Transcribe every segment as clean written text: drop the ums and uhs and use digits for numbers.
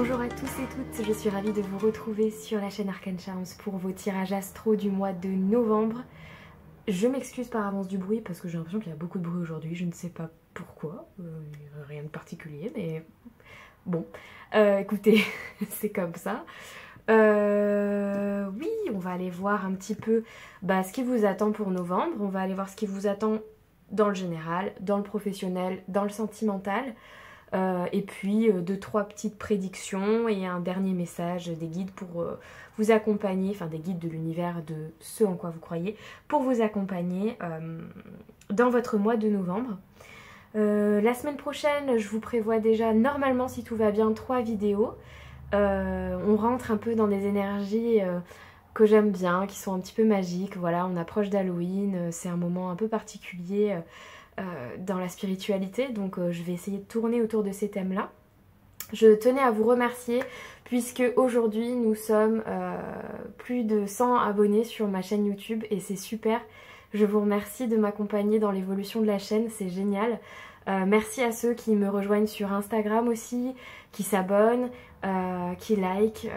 Bonjour à tous et toutes, je suis ravie de vous retrouver sur la chaîne Arcane Charms pour vos tirages astro du mois de novembre. Je m'excuse par avance du bruit parce que j'ai l'impression qu'il y a beaucoup de bruit aujourd'hui, je ne sais pas pourquoi, rien de particulier, mais bon, écoutez, c'est comme ça. Oui, on va aller voir un petit peu ce qui vous attend pour novembre, on va aller voir ce qui vous attend dans le général, dans le professionnel, dans le sentimental. Et puis 2-3 petites prédictions et un dernier message des guides pour vous accompagner, enfin des guides de l'univers de ce en quoi vous croyez, pour vous accompagner dans votre mois de novembre. La semaine prochaine, je vous prévois déjà, normalement si tout va bien, 3 vidéos. On rentre un peu dans des énergies que j'aime bien, qui sont un petit peu magiques. Voilà, on approche d'Halloween, c'est un moment un peu particulier dans la spiritualité, donc je vais essayer de tourner autour de ces thèmes-là. Je tenais à vous remercier puisque aujourd'hui nous sommes plus de 100 abonnés sur ma chaîne YouTube et c'est super. Je vous remercie de m'accompagner dans l'évolution de la chaîne, c'est génial. Merci à ceux qui me rejoignent sur Instagram aussi, qui s'abonnent, qui like,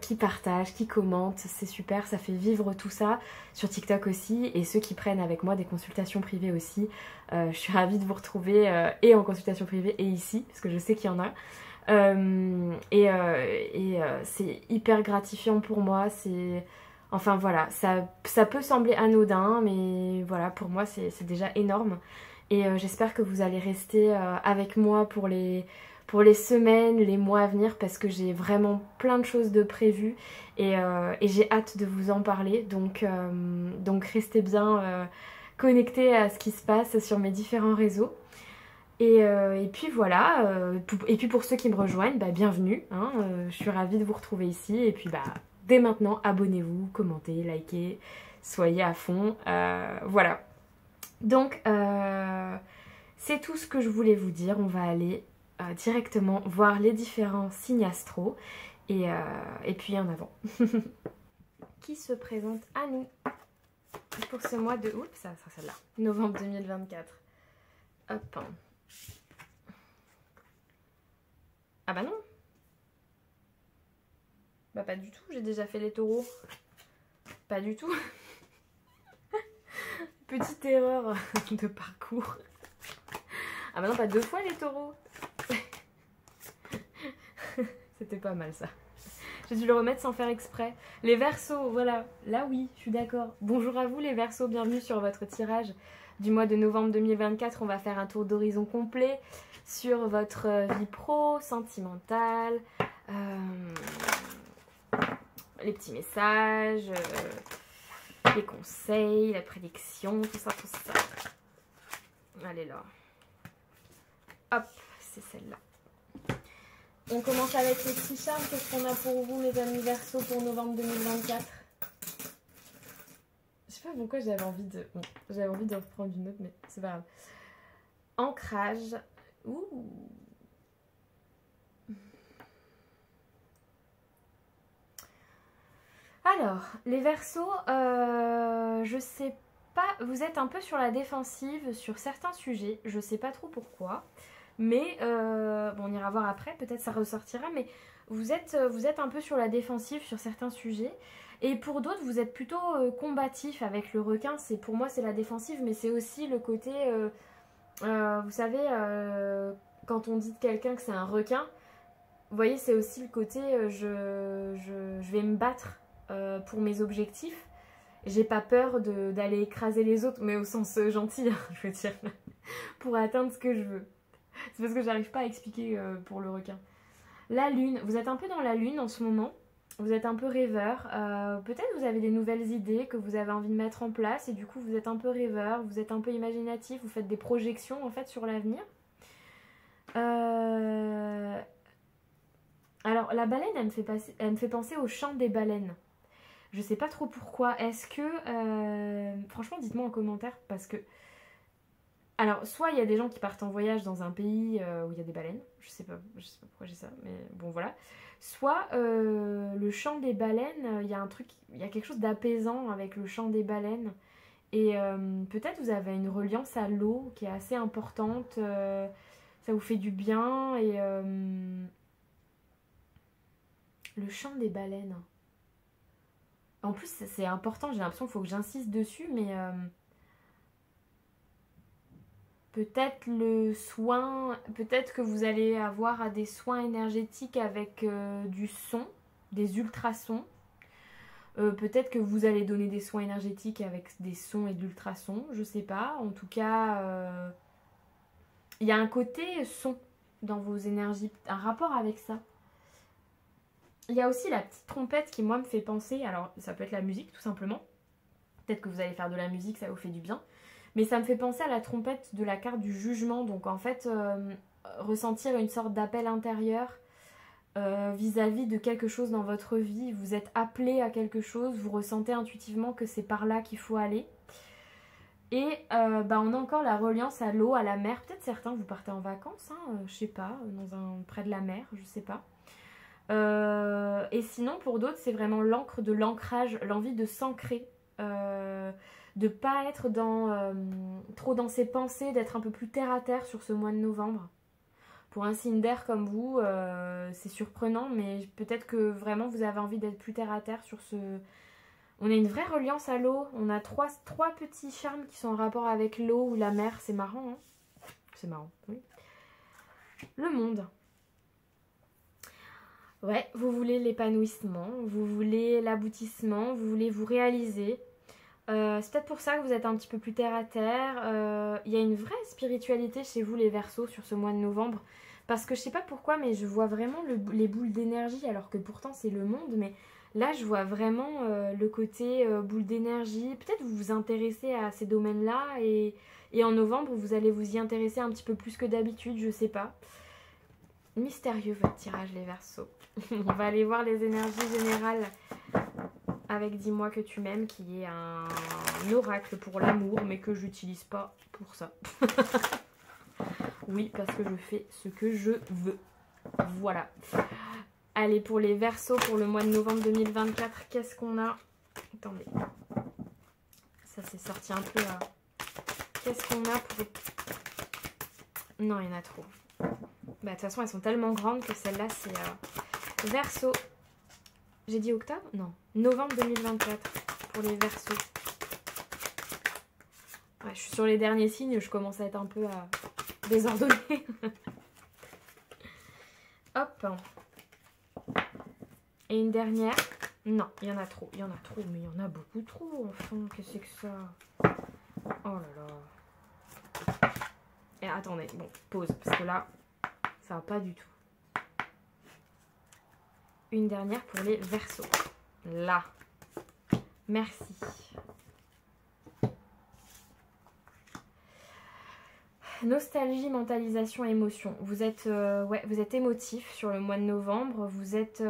qui partagent, qui commentent, c'est super, ça fait vivre tout ça. Sur TikTok aussi, et ceux qui prennent avec moi des consultations privées aussi. Je suis ravie de vous retrouver et en consultation privée et ici, parce que je sais qu'il y en a. C'est hyper gratifiant pour moi, c'est... Enfin voilà, ça peut sembler anodin, mais voilà, pour moi c'est déjà énorme. Et j'espère que vous allez rester avec moi pour les semaines, les mois à venir, parce que j'ai vraiment plein de choses de prévues et j'ai hâte de vous en parler. Donc restez bien connectés à ce qui se passe sur mes différents réseaux. Et puis voilà, et puis pour ceux qui me rejoignent, bienvenue, hein, je suis ravie de vous retrouver ici. Et puis dès maintenant, abonnez-vous, commentez, likez, soyez à fond, voilà. Donc c'est tout ce que je voulais vous dire. On va aller directement voir les différents signes astro et puis en avant. Qui se présente à nous pour ce mois de... Oups, ça sera celle-là. Novembre 2024. Hop. Ah bah non. Bah pas du tout, j'ai déjà fait les taureaux. Pas du tout. Petite erreur de parcours. Ah bah non, pas 2 fois les taureaux. C'était pas mal ça. J'ai dû le remettre sans faire exprès. Les Verseaux, voilà. Là oui, je suis d'accord. Bonjour à vous les Verseaux, bienvenue sur votre tirage du mois de novembre 2024. On va faire un tour d'horizon complet sur votre vie pro, sentimentale, les petits messages, les conseils, la prédiction, tout ça, tout ça. Allez là. Hop, c'est celle-là. On commence avec les petits charmes. Qu'est-ce qu'on a pour vous, mes amis Verseaux, pour novembre 2024? Je sais pas pourquoi j'avais envie de... Bon, j'avais envie de reprendre une autre, mais c'est pas grave. Ancrage. Ouh. Alors, les Verseaux, je sais pas, vous êtes un peu sur la défensive sur certains sujets, je sais pas trop pourquoi, mais bon, on ira voir après, peut-être ça ressortira, mais vous êtes un peu sur la défensive sur certains sujets, et pour d'autres, vous êtes plutôt combatif avec le requin. Pour moi, c'est la défensive, mais c'est aussi le côté, vous savez, quand on dit de quelqu'un que c'est un requin, vous voyez, c'est aussi le côté, je vais me battre pour mes objectifs. J'ai pas peur d'aller écraser les autres, mais au sens gentil, hein, je veux dire, pour atteindre ce que je veux. C'est parce que j'arrive pas à expliquer pour le requin. La lune, vous êtes un peu dans la lune en ce moment, vous êtes un peu rêveur, peut-être vous avez des nouvelles idées que vous avez envie de mettre en place et du coup vous êtes un peu rêveur, vous êtes un peu imaginatif, vous faites des projections en fait sur l'avenir. Alors la baleine, elle me fait penser au chant des baleines. Je sais pas trop pourquoi. Est-ce que... franchement, dites-moi en commentaire parce que... Alors, soit il y a des gens qui partent en voyage dans un pays où il y a des baleines. Je sais pas pourquoi j'ai ça, mais bon, voilà. Soit le chant des baleines, il y a un truc... Il y a quelque chose d'apaisant avec le chant des baleines. Et peut-être vous avez une reliance à l'eau qui est assez importante. Ça vous fait du bien et... Le chant des baleines. En plus, c'est important, j'ai l'impression qu'il faut que j'insiste dessus, mais peut-être le soin, peut-être que vous allez avoir des soins énergétiques avec du son, des ultrasons. Peut-être que vous allez donner des soins énergétiques avec des sons et de l'ultrason, je sais pas. En tout cas, il y a un côté son dans vos énergies, un rapport avec ça. Il y a aussi la petite trompette qui, moi, me fait penser, alors ça peut être la musique tout simplement. Peut-être que vous allez faire de la musique, ça vous fait du bien. Mais ça me fait penser à la trompette de la carte du jugement. Donc en fait, ressentir une sorte d'appel intérieur vis-à-vis de quelque chose dans votre vie. Vous êtes appelé à quelque chose, vous ressentez intuitivement que c'est par là qu'il faut aller. Et on a encore la reliance à l'eau, à la mer. Peut-être certains vous partez en vacances, hein, je sais pas, près de la mer, je sais pas. Et sinon pour d'autres c'est vraiment l'encre de l'ancrage, l'envie de s'ancrer, de pas être trop dans ses pensées, d'être un peu plus terre à terre sur ce mois de novembre. Pour un signe d'air comme vous, c'est surprenant, mais peut-être que vraiment vous avez envie d'être plus terre à terre sur ce... On a une vraie reliance à l'eau, on a trois petits charmes qui sont en rapport avec l'eau ou la mer, c'est marrant, hein. C'est marrant, oui. Le monde. Ouais, vous voulez l'épanouissement, vous voulez l'aboutissement, vous voulez vous réaliser. C'est peut-être pour ça que vous êtes un petit peu plus terre à terre. Il y a une vraie spiritualité chez vous les Verseaux sur ce mois de novembre. Parce que je sais pas pourquoi, mais je vois vraiment les boules d'énergie, alors que pourtant c'est le monde. Mais là, je vois vraiment le côté boule d'énergie. Peut-être vous vous intéressez à ces domaines-là. Et en novembre, vous allez vous y intéresser un petit peu plus que d'habitude, je sais pas. Mystérieux votre tirage les Verseaux. On va aller voir les énergies générales avec Dis-moi que tu m'aimes, qui est un oracle pour l'amour, mais que j'utilise pas pour ça. Oui, parce que je fais ce que je veux. Voilà. Allez, pour les Verseaux, pour le mois de novembre 2024, qu'est-ce qu'on a? Attendez. Ça s'est sorti un peu là. Qu'est-ce qu'on a pour... Non, il y en a trop. Bah, de toute façon, elles sont tellement grandes que celle-là, c'est Verseau. J'ai dit octobre? Non. Novembre 2024 pour les Verseaux. Ouais, je suis sur les derniers signes, je commence à être un peu désordonnée. Hop. Et une dernière. Non, il y en a trop. Il y en a trop, mais il y en a beaucoup trop. Enfin, qu'est-ce que c'est que ça? Oh là là. Et attendez, bon, pause, parce que là... Ça va pas du tout. Une dernière pour les Verseaux. Là. Merci. Nostalgie, mentalisation, émotion. Vous êtes émotif sur le mois de novembre. Vous êtes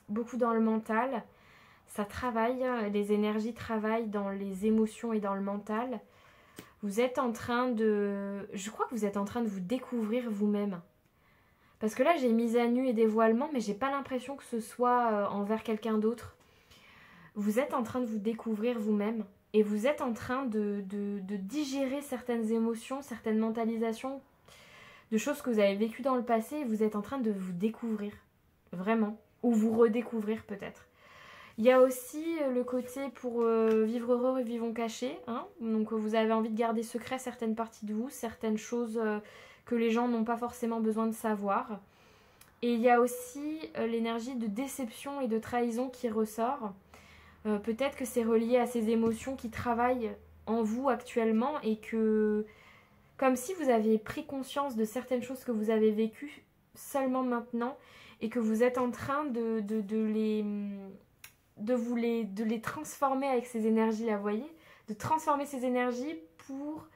beaucoup dans le mental. Ça travaille. Les énergies travaillent dans les émotions et dans le mental. Vous êtes en train de... Je crois que vous êtes en train de vous découvrir vous-même. Parce que là, j'ai mise à nu et dévoilement, mais j'ai pas l'impression que ce soit envers quelqu'un d'autre. Vous êtes en train de vous découvrir vous-même. Et vous êtes en train de digérer certaines émotions, certaines mentalisations, de choses que vous avez vécues dans le passé. Et vous êtes en train de vous découvrir. Vraiment. Ou vous redécouvrir peut-être. Il y a aussi le côté pour vivre heureux et vivons cachés. Hein. Donc vous avez envie de garder secret certaines parties de vous, certaines choses que les gens n'ont pas forcément besoin de savoir. Et il y a aussi l'énergie de déception et de trahison qui ressort. Peut-être que c'est relié à ces émotions qui travaillent en vous actuellement et que, comme si vous aviez pris conscience de certaines choses que vous avez vécues seulement maintenant et que vous êtes en train de les transformer avec ces énergies-là, vous voyez, de transformer ces énergies pour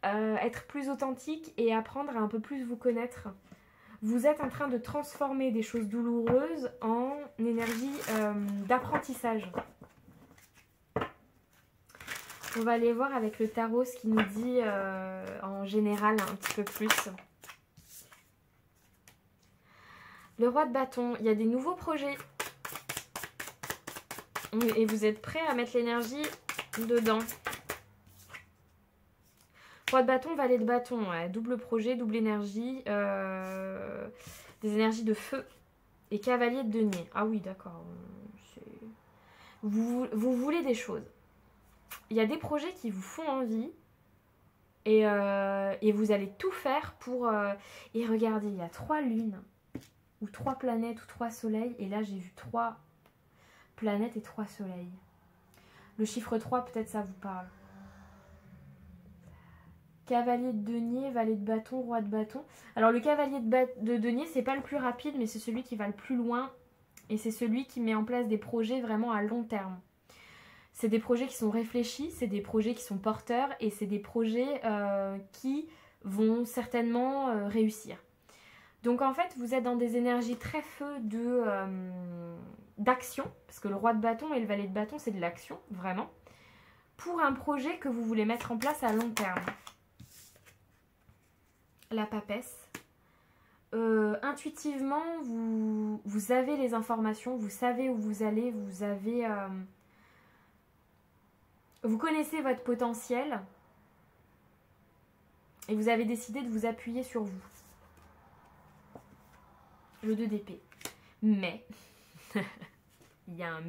être plus authentique et apprendre à un peu plus vous connaître. Vous êtes en train de transformer des choses douloureuses en énergie d'apprentissage. On va aller voir avec le tarot ce qu'il nous dit en général un petit peu plus. Le roi de bâton, il y a des nouveaux projets. Et vous êtes prêts à mettre l'énergie dedans. Roi de bâton, valet de bâton, ouais. Double projet, double énergie. Des énergies de feu. Et cavalier de denier. Ah oui, d'accord. Vous voulez des choses. Il y a des projets qui vous font envie. Et vous allez tout faire pour... Et regardez, il y a 3 lunes. Ou 3 planètes, ou 3 soleils. Et là, j'ai vu 3 planètes et 3 soleils. Le chiffre 3, peut-être ça vous parle. Cavalier de denier, valet de bâton, roi de bâton. Alors le cavalier de denier, c'est pas le plus rapide, mais c'est celui qui va le plus loin. Et c'est celui qui met en place des projets vraiment à long terme. C'est des projets qui sont réfléchis, c'est des projets qui sont porteurs et c'est des projets qui vont certainement réussir. Donc en fait, vous êtes dans des énergies très feu d'action, parce que le roi de bâton et le valet de bâton, c'est de l'action, vraiment, pour un projet que vous voulez mettre en place à long terme. La papesse. Intuitivement, vous avez les informations, vous savez où vous allez, vous connaissez votre potentiel et vous avez décidé de vous appuyer sur vous. Le 2 d'épée. Mais, il y a un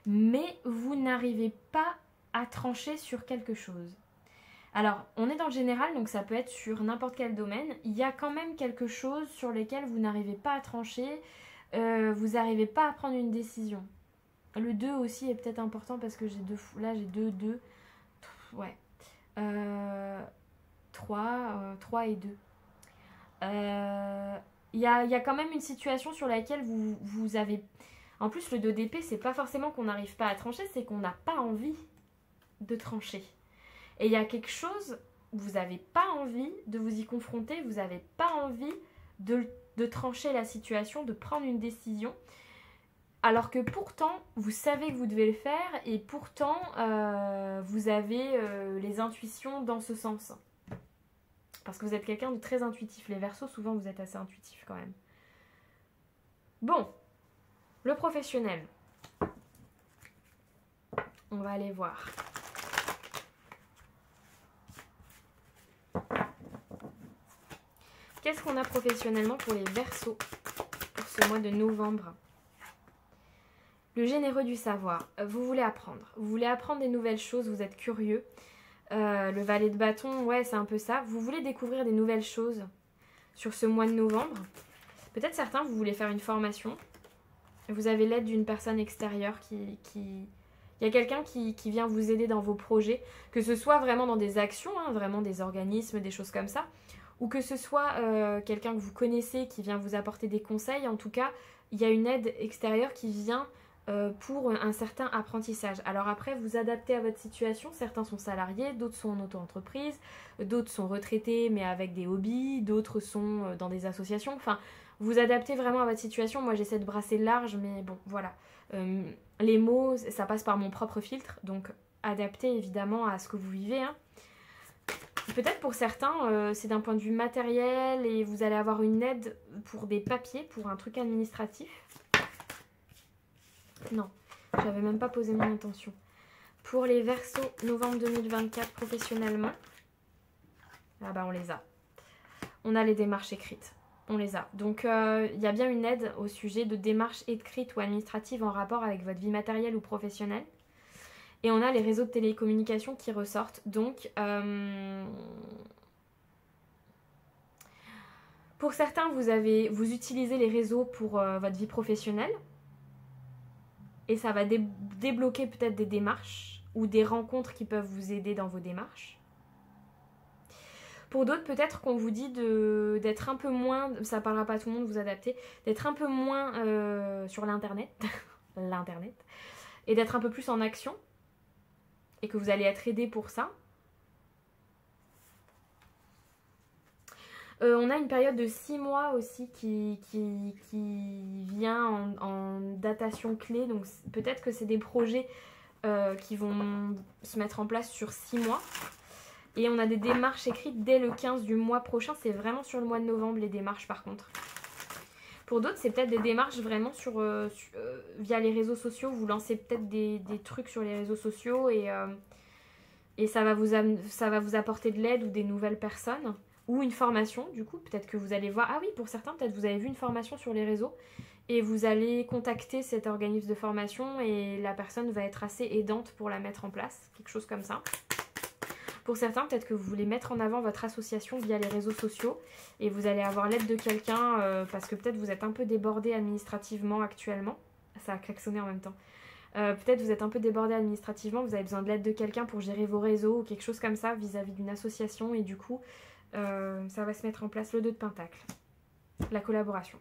mais vous n'arrivez pas à trancher sur quelque chose. Alors, on est dans le général, donc ça peut être sur n'importe quel domaine. Il y a quand même quelque chose sur lequel vous n'arrivez pas à trancher, vous n'arrivez pas à prendre une décision. Le 2 aussi est peut-être important parce que j'ai là j'ai 2. Ouais. 3 et 2. Il y a quand même une situation sur laquelle vous avez... En plus, le 2 d'épée, c'est pas forcément qu'on n'arrive pas à trancher, c'est qu'on n'a pas envie de trancher. Et il y a quelque chose, vous n'avez pas envie de vous y confronter, vous n'avez pas envie de trancher la situation, de prendre une décision. Alors que pourtant, vous savez que vous devez le faire et pourtant, vous avez les intuitions dans ce sens. Parce que vous êtes quelqu'un de très intuitif. Les Verseaux, souvent, vous êtes assez intuitif quand même. Bon, le professionnel. On va aller voir. Qu'est-ce qu'on a professionnellement pour les Verseaux pour ce mois de novembre ? Le généreux du savoir. Vous voulez apprendre. Vous voulez apprendre des nouvelles choses, vous êtes curieux. Le valet de bâton, ouais, c'est un peu ça. Vous voulez découvrir des nouvelles choses sur ce mois de novembre. Peut-être certains, vous voulez faire une formation. Vous avez l'aide d'une personne extérieure qui... Il y a quelqu'un qui vient vous aider dans vos projets, que ce soit vraiment dans des actions, hein, vraiment des organismes, des choses comme ça, ou que ce soit quelqu'un que vous connaissez qui vient vous apporter des conseils. En tout cas, il y a une aide extérieure qui vient pour un certain apprentissage. Alors après, vous adaptez à votre situation. Certains sont salariés, d'autres sont en auto-entreprise, d'autres sont retraités mais avec des hobbies, d'autres sont dans des associations. Enfin, vous adaptez vraiment à votre situation. Moi, j'essaie de brasser large, mais bon, voilà. Les mots, ça passe par mon propre filtre, donc adaptez évidemment à ce que vous vivez, hein. Peut-être pour certains, c'est d'un point de vue matériel et vous allez avoir une aide pour des papiers, pour un truc administratif. Non, j'avais même pas posé mon intention. Pour les Verseaux, novembre 2024, professionnellement, ah bah on les a. On a les démarches écrites. On les a. Donc, il y a bien une aide au sujet de démarches écrites ou administratives en rapport avec votre vie matérielle ou professionnelle. Et on a les réseaux de télécommunications qui ressortent. Donc, pour certains, vous utilisez les réseaux pour votre vie professionnelle. Et ça va débloquer peut-être des démarches ou des rencontres qui peuvent vous aider dans vos démarches. Pour d'autres, peut-être qu'on vous dit d'être un peu moins, ça parlera pas à tout le monde, vous adapter, d'être un peu moins sur l'internet, et d'être un peu plus en action, et que vous allez être aidé pour ça. On a une période de 6 mois aussi qui vient en datation clé, donc peut-être que c'est des projets qui vont se mettre en place sur 6 mois. Et on a des démarches écrites dès le 15 du mois prochain. C'est vraiment sur le mois de novembre, les démarches, par contre. Pour d'autres, c'est peut-être des démarches vraiment via les réseaux sociaux. Vous lancez peut-être des trucs sur les réseaux sociaux et ça va vous apporter de l'aide ou des nouvelles personnes. ou une formation, du coup, peut-être que vous allez voir, ah oui, pour certains, peut-être vous avez vu une formation sur les réseaux, et vous allez contacter cet organisme de formation, et la personne va être assez aidante pour la mettre en place, quelque chose comme ça. Pour certains, peut-être que vous voulez mettre en avant votre association via les réseaux sociaux, et vous allez avoir l'aide de quelqu'un, parce que peut-être vous êtes un peu débordé administrativement actuellement. Ça a klaxonné en même temps. Peut-être vous êtes un peu débordé administrativement, vous avez besoin de l'aide de quelqu'un pour gérer vos réseaux ou quelque chose comme ça vis-à-vis d'une association, et du coup ça va se mettre en place. Le 2 de Pentacle, la collaboration.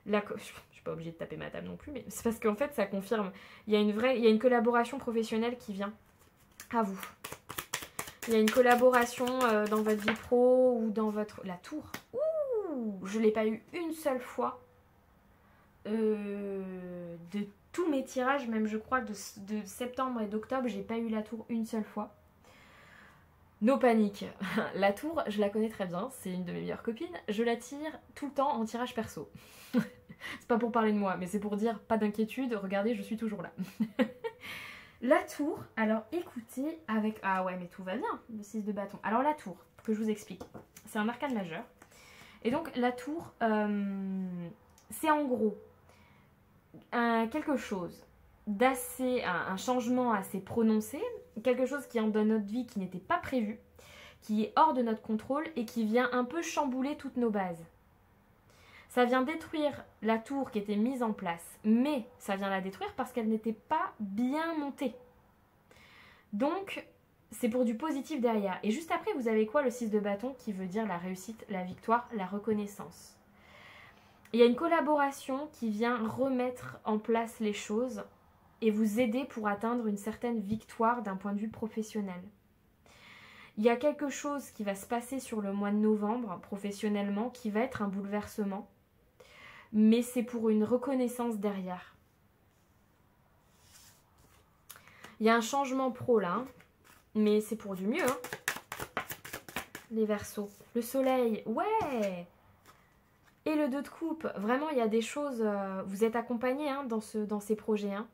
Je suis pas obligée de taper ma table non plus, mais c'est parce qu'en fait ça confirme. Il y a une collaboration professionnelle qui vient à vous. Il y a une collaboration dans votre vie pro ou dans votre... La tour. Ouh, je l'ai pas eu une seule fois de tous mes tirages, même je crois de septembre et d'octobre, j'ai pas eu la tour une seule fois. No panique. La tour, je la connais très bien, c'est une de mes meilleures copines. Je la tire tout le temps en tirage perso. C'est pas pour parler de moi, mais c'est pour dire pas d'inquiétude, regardez, je suis toujours là. La tour, alors écoutez, avec... Ah ouais, mais tout va bien, le 6 de bâton. Alors la tour, que je vous explique, c'est un arcane majeur. Et donc la tour, c'est en gros quelque chose d'assez, un changement assez prononcé, quelque chose qui entre dans notre vie qui n'était pas prévu, qui est hors de notre contrôle et qui vient un peu chambouler toutes nos bases. Ça vient détruire la tour qui était mise en place, mais ça vient la détruire parce qu'elle n'était pas bien montée. Donc, c'est pour du positif derrière. Et juste après, vous avez quoi, le 6 de bâton, qui veut dire la réussite, la victoire, la reconnaissance. Il y a une collaboration qui vient remettre en place les choses et vous aider pour atteindre une certaine victoire d'un point de vue professionnel. Il y a quelque chose qui va se passer sur le mois de novembre, professionnellement, qui va être un bouleversement, mais c'est pour une reconnaissance derrière. Il y a un changement pro là, hein, mais c'est pour du mieux. Hein. Les Verseaux. Le soleil, ouais. Et le 2 de coupe, vraiment il y a des choses, vous êtes accompagnés hein, dans ces projets. Hein.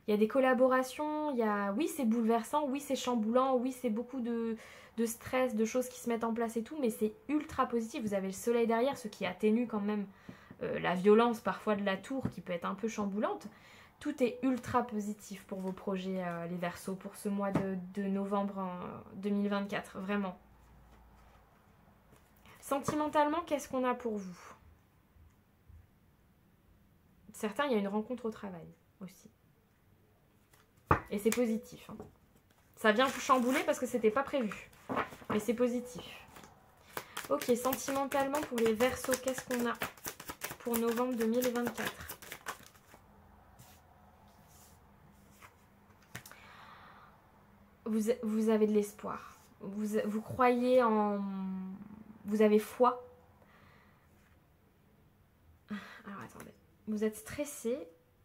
Il y a des collaborations, il y a, oui c'est bouleversant, oui c'est chamboulant, oui c'est beaucoup de stress, de choses qui se mettent en place et tout, mais c'est ultra positif. Vous avez le soleil derrière, ce qui atténue quand même la violence parfois de la tour qui peut être un peu chamboulante. Tout est ultra positif pour vos projets, les Verseaux, pour ce mois de novembre 2024, vraiment. Sentimentalement, qu'est-ce qu'on a pour vous? Certains, il y a une rencontre au travail aussi. Et c'est positif. Hein. Ça vient vous chambouler parce que c'était pas prévu. Mais c'est positif. Ok, sentimentalement pour les Verseaux, qu'est-ce qu'on a pour novembre 2024? Vous avez de l'espoir. Vous croyez en... Vous avez foi. Alors attendez. Vous êtes stressé.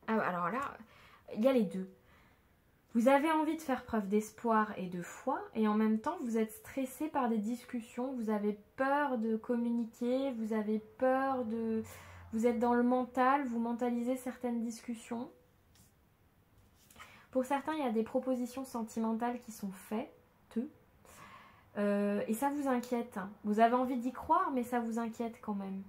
Ah, alors là, il y a les deux. Vous avez envie de faire preuve d'espoir et de foi, et en même temps, vous êtes stressé par des discussions, vous avez peur de communiquer, vous avez peur de... Vous êtes dans le mental, vous mentalisez certaines discussions. Pour certains, il y a des propositions sentimentales qui sont faites, et ça vous inquiète. Vous avez envie d'y croire, mais ça vous inquiète quand même.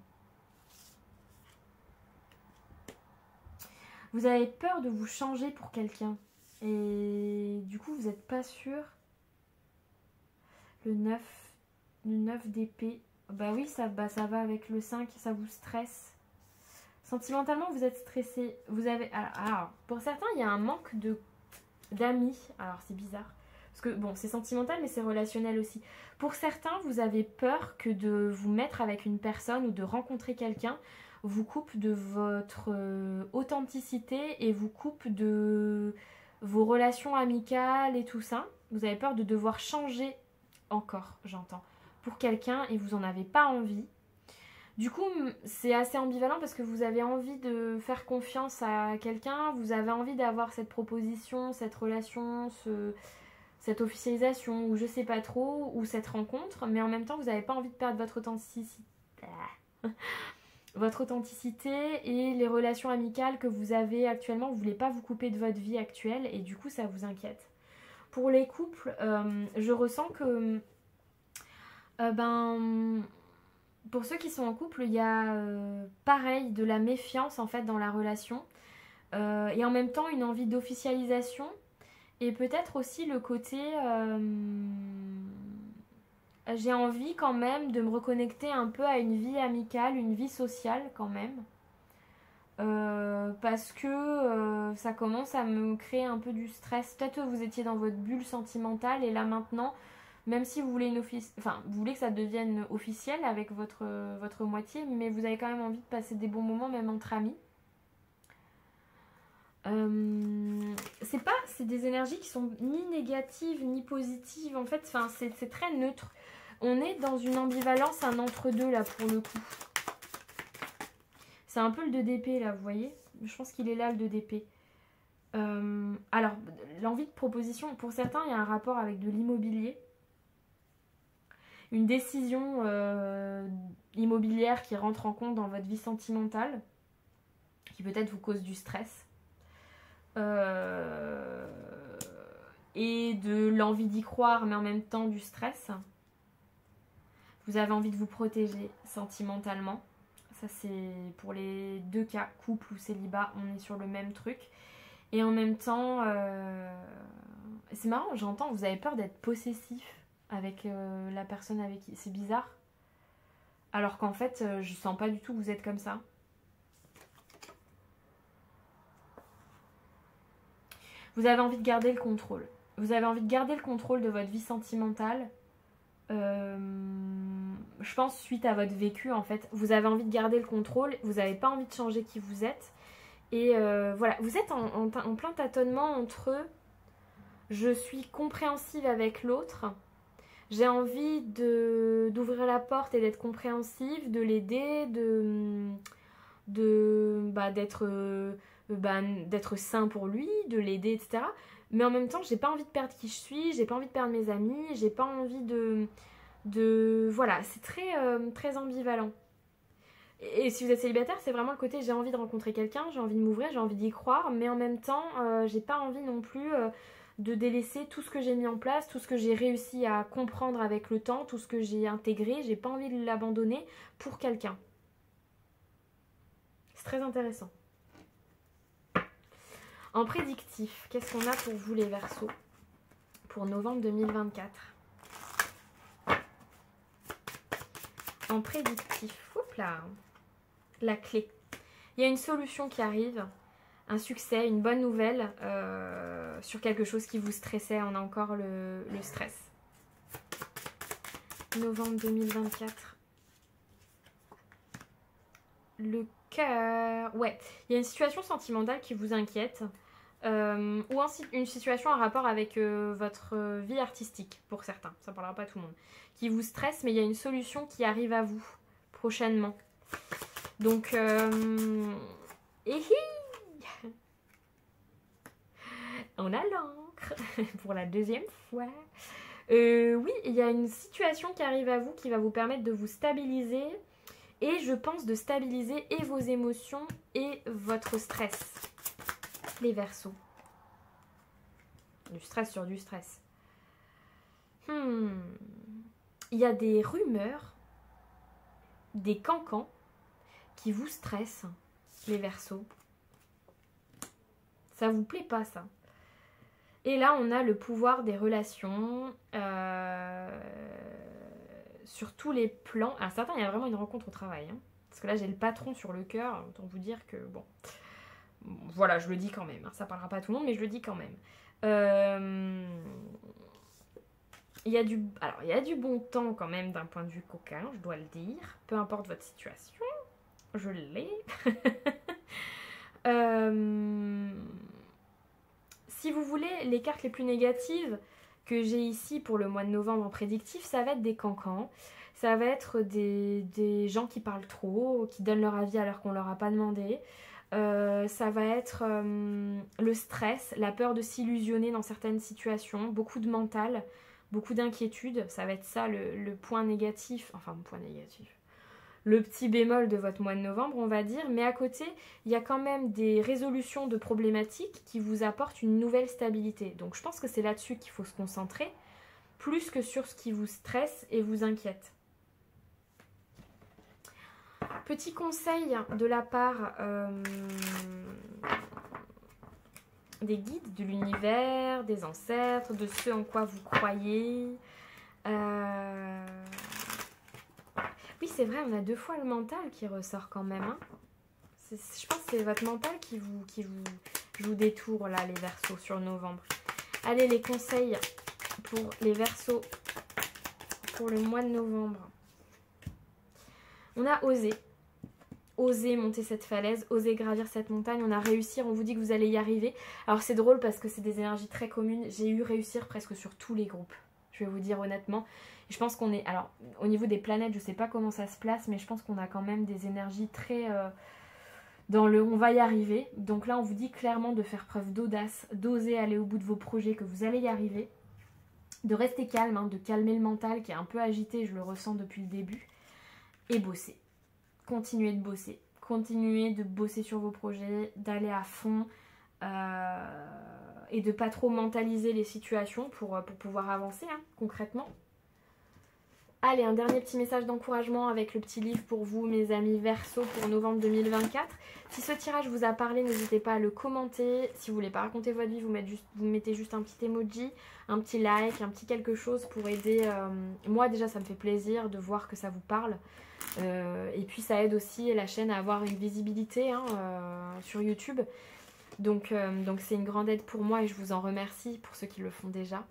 Vous avez peur de vous changer pour quelqu'un. Et du coup, vous n'êtes pas sûr. Le 9 d'épée. Bah oui, ça va avec le 5, ça vous stresse. Sentimentalement, vous êtes stressé. Vous avez... Alors, pour certains, il y a un manque d'amis. Alors, c'est bizarre. Parce que, bon, c'est sentimental, mais c'est relationnel aussi. Pour certains, vous avez peur que de vous mettre avec une personne ou de rencontrer quelqu'un vous coupe de votre authenticité et vous coupe de vos relations amicales et tout ça. Vous avez peur de devoir changer encore, j'entends, pour quelqu'un et vous n'en avez pas envie. Du coup, c'est assez ambivalent parce que vous avez envie de faire confiance à quelqu'un, vous avez envie d'avoir cette proposition, cette relation, cette officialisation, ou je sais pas trop, ou cette rencontre, mais en même temps, vous n'avez pas envie de perdre votre authenticité. Votre authenticité et les relations amicales que vous avez actuellement, vous ne voulez pas vous couper de votre vie actuelle et du coup ça vous inquiète. Pour les couples, je ressens que Ben, pour ceux qui sont en couple, il y a pareil de la méfiance en fait dans la relation. Et en même temps une envie d'officialisation. Et peut-être aussi le côté... j'ai envie quand même de me reconnecter un peu à une vie amicale, une vie sociale quand même. Parce que ça commence à me créer un peu du stress. Peut-être que vous étiez dans votre bulle sentimentale et là maintenant, même si vous voulez vous voulez que ça devienne officiel avec votre moitié, mais vous avez quand même envie de passer des bons moments même entre amis. C'est des énergies qui sont ni négatives ni positives en fait, c'est très neutre. On est dans une ambivalence, un entre-deux là pour le coup. C'est un peu le 2 d'épée là, vous voyez. Je pense qu'il est là le 2 d'épée. Alors, l'envie de proposition, pour certains, il y a un rapport avec de l'immobilier. Une décision immobilière qui rentre en compte dans votre vie sentimentale, qui peut-être vous cause du stress. Et de l'envie d'y croire, mais en même temps du stress. Vous avez envie de vous protéger sentimentalement. Ça, c'est pour les deux cas, couple ou célibat, on est sur le même truc. Et en même temps, c'est marrant, j'entends, vous avez peur d'être possessif avec la personne avec qui... C'est bizarre. Alors qu'en fait, je sens pas du tout que vous êtes comme ça. Vous avez envie de garder le contrôle. Vous avez envie de garder le contrôle de votre vie sentimentale. Je pense suite à votre vécu en fait. Vous avez envie de garder le contrôle. Vous n'avez pas envie de changer qui vous êtes. Et voilà, vous êtes en plein tâtonnement entre je suis compréhensive avec l'autre. J'ai envie d'ouvrir la porte et d'être compréhensive, de l'aider, d'être sain pour lui, de l'aider, etc. Mais en même temps, j'ai pas envie de perdre qui je suis, j'ai pas envie de perdre mes amis, j'ai pas envie voilà, c'est très ambivalent. Et si vous êtes célibataire, c'est vraiment le côté j'ai envie de rencontrer quelqu'un, j'ai envie de m'ouvrir, j'ai envie d'y croire, mais en même temps, j'ai pas envie non plus de délaisser tout ce que j'ai mis en place, tout ce que j'ai réussi à comprendre avec le temps, tout ce que j'ai intégré, j'ai pas envie de l'abandonner pour quelqu'un. C'est très intéressant. En prédictif, qu'est-ce qu'on a pour vous les Verseaux pour novembre 2024? En prédictif, hop là, la clé. Il y a une solution qui arrive, un succès, une bonne nouvelle sur quelque chose qui vous stressait. On a encore le stress. Novembre 2024. Le cœur. Ouais, il y a une situation sentimentale qui vous inquiète. Ou une situation en rapport avec votre vie artistique, pour certains. Ça ne parlera pas à tout le monde. Qui vous stresse, mais il y a une solution qui arrive à vous prochainement. Donc, on a l'encre pour la deuxième fois. Oui, il y a une situation qui arrive à vous qui va vous permettre de vous stabiliser. Et je pense de stabiliser et vos émotions et votre stress. Les Verseaux. Du stress sur du stress. Il y a des rumeurs, des cancans qui vous stressent, les Verseaux. Ça vous plaît pas, ça? Et là, on a le pouvoir des relations sur tous les plans. À certains, il y a vraiment une rencontre au travail. Hein. Parce que là, j'ai le patron sur le cœur. Autant vous dire que, bon... Voilà, je le dis quand même. Hein. Ça parlera pas à tout le monde, mais je le dis quand même. Il y a du bon temps quand même d'un point de vue coquin, je dois le dire. Peu importe votre situation, je l'ai. Si vous voulez, les cartes les plus négatives que j'ai ici pour le mois de novembre en prédictif, ça va être des cancans. Ça va être des gens qui parlent trop, qui donnent leur avis alors qu'on leur a pas demandé. Ça va être le stress, la peur de s'illusionner dans certaines situations, beaucoup de mental, beaucoup d'inquiétude. Ça va être ça le point négatif, enfin le point négatif. Le petit bémol de votre mois de novembre, on va dire. Mais à côté, il y a quand même des résolutions de problématiques qui vous apportent une nouvelle stabilité. Donc je pense que c'est là-dessus qu'il faut se concentrer plus que sur ce qui vous stresse et vous inquiète. Petit conseil de la part des guides, de l'univers, des ancêtres, de ce en quoi vous croyez. Oui, c'est vrai, on a 2 fois le mental qui ressort quand même. Hein. Je pense que c'est votre mental qui vous joue des tours, là, les Verseaux, sur novembre. Allez, les conseils pour les Verseaux pour le mois de novembre. On a osé. Oser monter cette falaise, oser gravir cette montagne, on a réussi, on vous dit que vous allez y arriver. Alors c'est drôle parce que c'est des énergies très communes, j'ai eu réussir presque sur tous les groupes, je vais vous dire honnêtement. Je pense qu'on est, alors au niveau des planètes, je sais pas comment ça se place, mais je pense qu'on a quand même des énergies très dans le on va y arriver. Donc là on vous dit clairement de faire preuve d'audace, d'oser aller au bout de vos projets, que vous allez y arriver. De rester calme, hein, de calmer le mental qui est un peu agité, je le ressens depuis le début, et bosser. Continuez de bosser sur vos projets, d'aller à fond et de pas trop mentaliser les situations pour pouvoir avancer hein, concrètement. Allez, un dernier petit message d'encouragement avec le petit livre pour vous, mes amis Verseau, pour novembre 2024. Si ce tirage vous a parlé, n'hésitez pas à le commenter. Si vous voulez pas raconter votre vie, vous mettez juste un petit emoji, un petit like, un petit quelque chose pour aider. Moi déjà, ça me fait plaisir de voir que ça vous parle. Et puis ça aide aussi la chaîne à avoir une visibilité hein, sur YouTube. Donc c'est une grande aide pour moi et je vous en remercie pour ceux qui le font déjà.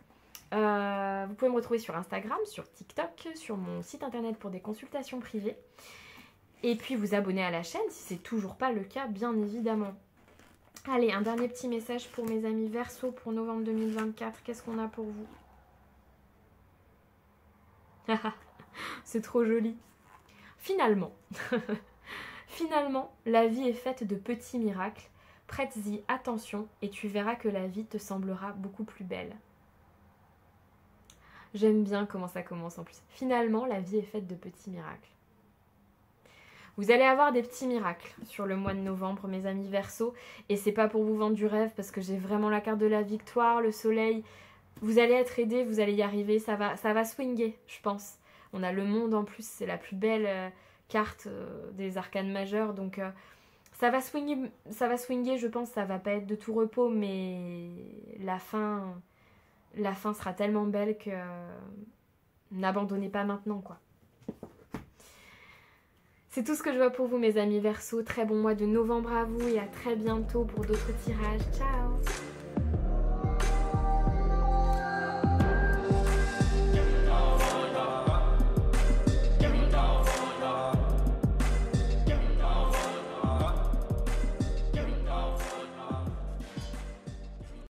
Vous pouvez me retrouver sur Instagram, sur TikTok, sur mon site internet pour des consultations privées. Et puis vous abonner à la chaîne si c'est toujours pas le cas, bien évidemment. Allez, un dernier petit message pour mes amis Verseau pour novembre 2024. Qu'est-ce qu'on a pour vous? C'est trop joli. Finalement, la vie est faite de petits miracles. Prête-y attention et tu verras que la vie te semblera beaucoup plus belle. J'aime bien comment ça commence en plus. Finalement, la vie est faite de petits miracles. Vous allez avoir des petits miracles sur le mois de novembre, mes amis Verseau. Et c'est pas pour vous vendre du rêve parce que j'ai vraiment la carte de la victoire, le soleil. Vous allez être aidés, vous allez y arriver. Ça va swinguer, je pense. On a le monde en plus, c'est la plus belle carte des arcanes majeurs. Donc ça va swinguer, je pense. Ça va pas être de tout repos, mais la fin sera tellement belle que n'abandonnez pas maintenant, quoi. C'est tout ce que je vois pour vous, mes amis Verseau. Très bon mois de novembre à vous et à très bientôt pour d'autres tirages. Ciao!